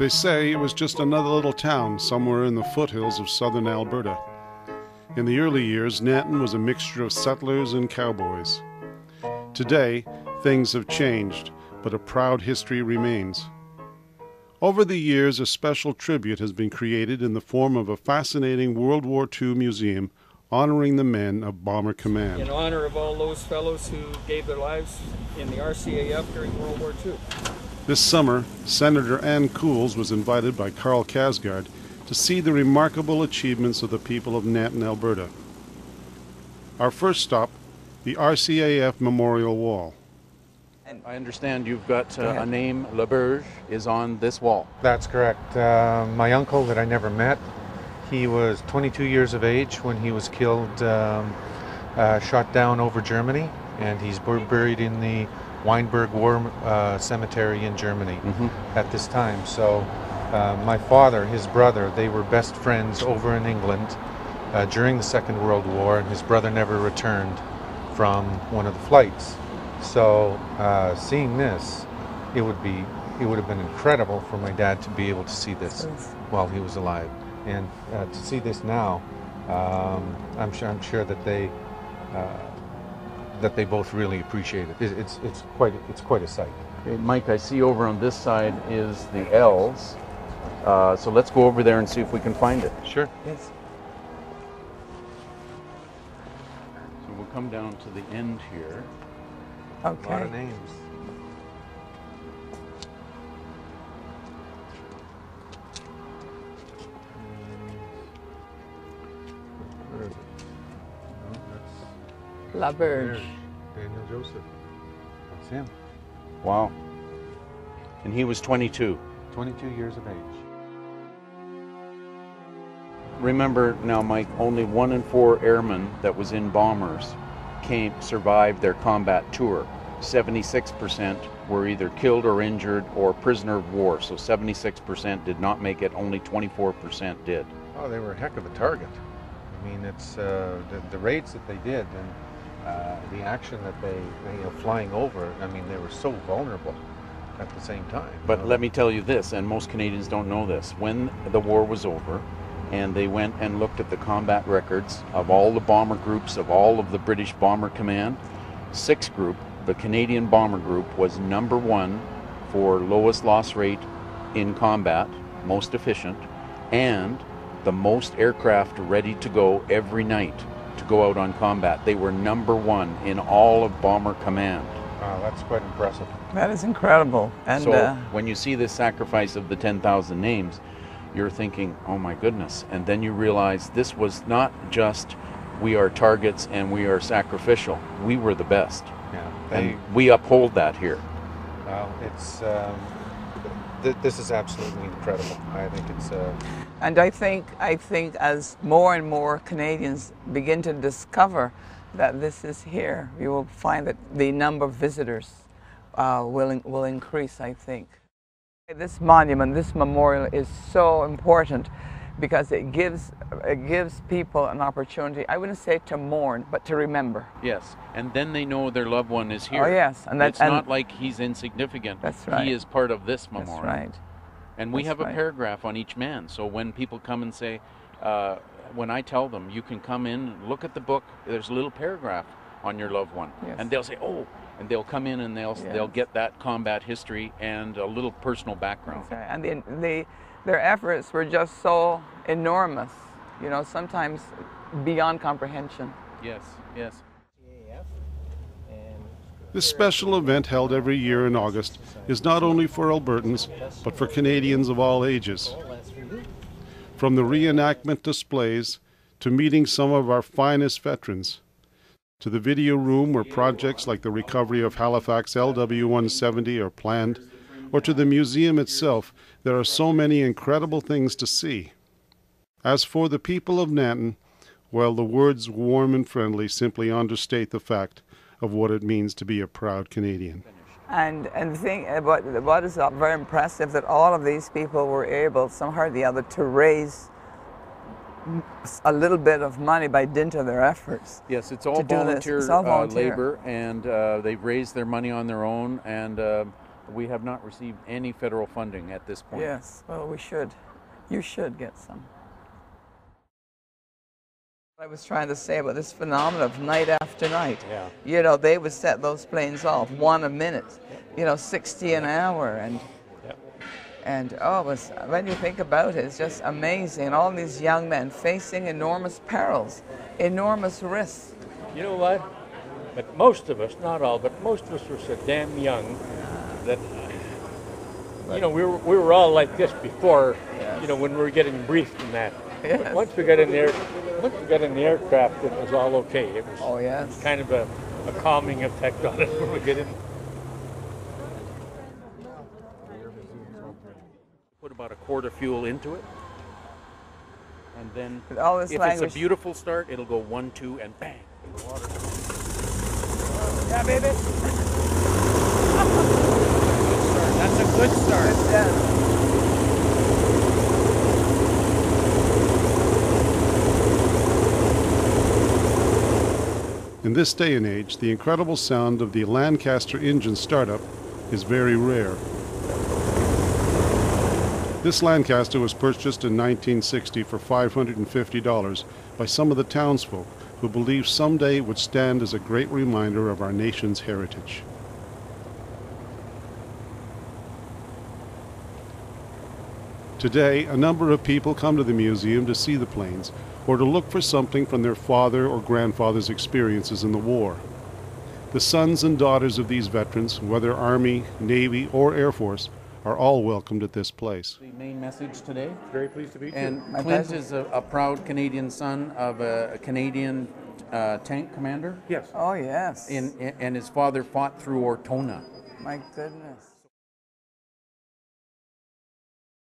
They say it was just another little town somewhere in the foothills of southern Alberta. In the early years, Nanton was a mixture of settlers and cowboys. Today, things have changed, but a proud history remains. Over the years, a special tribute has been created in the form of a fascinating World War II museum honoring the men of Bomber Command. In honor of all those fellows who gave their lives in the RCAF during World War II. This summer, Senator Ann Cools was invited by Carl Casgard to see the remarkable achievements of the people of Nanton, Alberta. Our first stop, the RCAF Memorial Wall. I understand you've got a name, LaBerge, is on this wall. That's correct. My uncle that I never met, he was 22 years of age when he was killed, shot down over Germany, and he's buried in the Weinberg War Cemetery in Germany at this time. So my father, his brother, they were best friends over in England during the Second World War, and his brother never returned from one of the flights. So seeing this, it would have been incredible for my dad to be able to see this while he was alive, and to see this now, I'm sure that they both really appreciate it. It's quite a sight. Okay, Mike, I see over on this side is the L's. So let's go over there and see if we can find it. Sure. Yes. So we'll come down to the end here. A Okay. lot of names. Where is it? No, that's LaBerge. Daniel Joseph. That's him. Wow. And he was 22. 22 years of age. Remember now, Mike, only 1 in 4 airmen that was in bombers survived their combat tour. 76% were either killed or injured or prisoner of war. So 76% did not make it, only 24% did. Oh, they were a heck of a target. I mean, it's the raids that they did and the action that they flying over. I mean, they were so vulnerable at the same time. But let me tell you this, and most Canadians don't know this, when the war was over and they went and looked at the combat records of all the bomber groups of all of the British Bomber Command, 6th Group, the Canadian Bomber Group, was #1 for lowest loss rate in combat, most efficient, and the most aircraft ready to go every night to go out on combat. They were #1 in all of Bomber Command. Wow, that's quite impressive. That is incredible. And so when you see this sacrifice of the 10,000 names, you're thinking, oh my goodness. And then you realize this was not just we are targets and we are sacrificial. We were the best. Yeah. And we uphold that here. Well, it's this is absolutely incredible. I think it's and I think as more and more Canadians begin to discover that this is here, you will find that the number of visitors will increase, I think. This monument, this memorial is so important because it gives people an opportunity, I wouldn't say to mourn, but to remember. Yes, and then they know their loved one is here. Oh yes. And it's not like he's insignificant. That's right. He is part of this memorial. That's right. And we have a paragraph on each man, so when people come and say, when I tell them, you can come in, look at the book, there's a little paragraph on your loved one. Yes. And they'll say, oh, and they'll come in and they'll get that combat history and a little personal background. Okay. And their efforts were just so enormous, sometimes beyond comprehension. Yes, yes. This special event held every year in August is not only for Albertans, but for Canadians of all ages. From the reenactment displays to meeting some of our finest veterans, to the video room where projects like the recovery of Halifax LW-170 are planned, or to the museum itself, there are so many incredible things to see. As for the people of Nanton, well, the words warm and friendly simply understate the fact of what it means to be a proud Canadian. And the thing about what is very impressive, that all of these people were able, somehow or the other, to raise a little bit of money by dint of their efforts. Yes, it's all volunteer volunteer labor, and they've raised their money on their own, and We have not received any federal funding at this point. Yes, well, we should. You should get some. I was trying to say about this phenomenon of night after night. Yeah. You know, they would set those planes off 1 a minute, you know, 60 an hour, and oh, when you think about it, it's just amazing. And all these young men facing enormous perils, enormous risks. You know what? But most of us, not all, but most of us were so damn young that, you know, we were all like this before, you know, when we were getting briefed and that. Yes. But once we got in there, once we got in the aircraft, it was all okay. It was Oh, yes. kind of a calming effect on it when we get in. Put about a quart of fuel into it, and then With all this if language. it's a beautiful start, it'll go 1, 2, and bang. Water. Yeah, baby. That's a good start. Yes. In this day and age, the incredible sound of the Lancaster engine startup is very rare. This Lancaster was purchased in 1960 for $550 by some of the townsfolk who believed someday it would stand as a great reminder of our nation's heritage. Today, a number of people come to the museum to see the planes or to look for something from their father or grandfather's experiences in the war. The sons and daughters of these veterans, whether Army, Navy, or Air Force, are all welcomed at this place. The main message today. Very pleased to be And My Clint pleasure. is a proud Canadian son of a Canadian tank commander, Yes. Oh, yes. and his father fought through Ortona. My goodness.